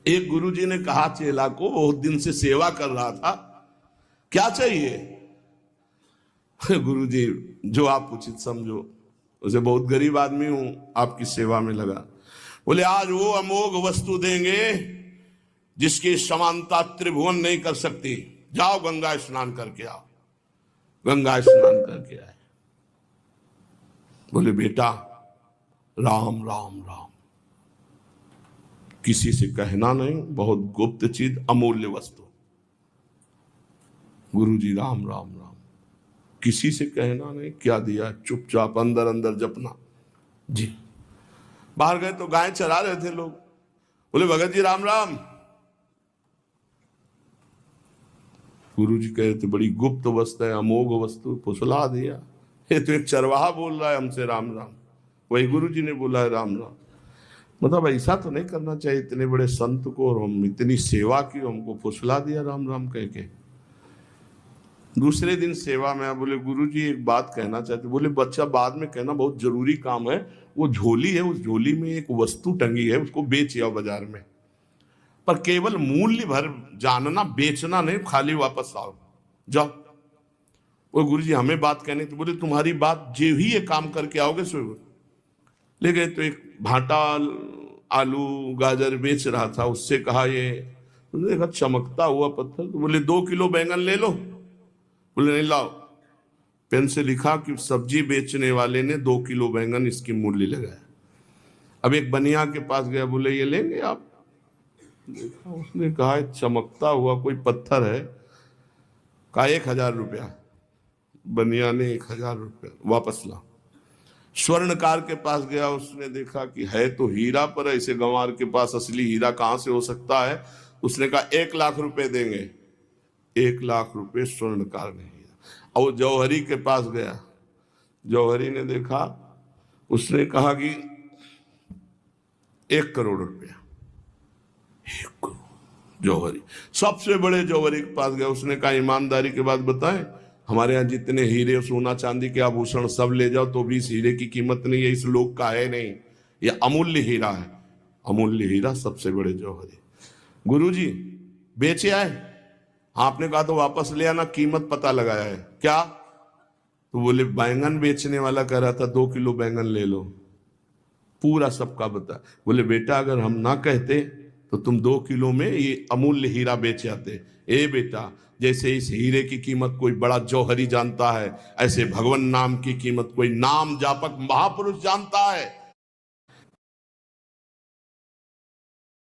एक गुरुजी ने कहा चेला को, बहुत दिन से सेवा कर रहा था, क्या चाहिए? गुरुजी जो आप उचित समझो। उसे बहुत गरीब आदमी हूं, आपकी सेवा में लगा। बोले आज वो अमोघ वस्तु देंगे जिसकी समानता त्रिभुवन नहीं कर सकती। जाओ गंगा स्नान करके आओ। गंगा स्नान करके आए। बोले बेटा राम राम राम, किसी से कहना नहीं, बहुत गुप्त चीज, अमूल्य वस्तु। गुरुजी राम राम राम, किसी से कहना नहीं, क्या दिया? चुपचाप अंदर अंदर जपना जी। बाहर गए तो गाय चरा रहे थे लोग। बोले भगत जी राम राम। गुरुजी कहे थे बड़ी गुप्त वस्तु है, अमोघ वस्तु, फुसला दिया। ये तो एक चरवाहा बोल रहा है हमसे राम राम, वही गुरुजी ने बोला है राम राम। मतलब ऐसा तो नहीं करना चाहिए, इतने बड़े संत को, और हम इतनी सेवा की, हमको फुसला दिया राम राम कह के। दूसरे दिन सेवा में बोले गुरुजी एक बात कहना चाहते। बोले बच्चा बाद में कहना, बहुत जरूरी काम है। वो झोली है, उस झोली में एक वस्तु टंगी है, उसको बेच आओ बाजार में, पर केवल मूल्य भर जानना, बेचना नहीं, खाली वापस आओ, जाओ। वो गुरुजी हमें बात कहने, तो बोले तुम्हारी बात जो ही ये काम करके आओगे सो। ले गए तो एक भाटा आलू गाजर बेच रहा था, उससे कहा ये, देखा चमकता हुआ पत्थर, तो बोले 2 किलो बैंगन ले लो। बोले नहीं लाओ। पेन से लिखा कि सब्जी बेचने वाले ने 2 किलो बैंगन इसकी मूल्य लगाया। अब एक बनिया के पास गया, बोले ये लेंगे आप? देखा, उसने कहा चमकता हुआ कोई पत्थर है। कहा 1000 रुपया। बनिया ने 1000 रुपया वापस ला। स्वर्णकार के पास गया, उसने देखा कि है तो हीरा, पर ऐसे गंवार के पास असली हीरा कहां से हो सकता है। उसने कहा 1 लाख रुपए देंगे। 1 लाख रुपए स्वर्णकार ने हीरा। और जौहरी के पास गया, जौहरी ने देखा, उसने कहा कि 1 करोड़ रुपया। 1 करोड़। जौहरी सबसे बड़े जौहरी के पास गया, उसने कहा ईमानदारी के बात बताएं, हमारे यहाँ जितने हीरे सोना चांदी के आभूषण सब ले जाओ तो भी इस हीरे की कीमत नहीं है, इस लोक का है नहीं, ये अमूल्य हीरा है। अमूल्य हीरा, सबसे बड़े जौहरी। गुरुजी बेचे आए? आपने कहा तो वापस ले आना, कीमत पता लगाया है। क्या? तो बोले बैंगन बेचने वाला कह रहा था 2 किलो बैंगन ले लो, पूरा सबका बता। बोले बेटा अगर हम ना कहते तो तुम 2 किलो में ये अमूल्य हीरा बेच आते। ए बेटा, जैसे इस हीरे की कीमत कोई बड़ा जौहरी जानता है, ऐसे भगवान नाम की कीमत कोई नाम जापक महापुरुष जानता है।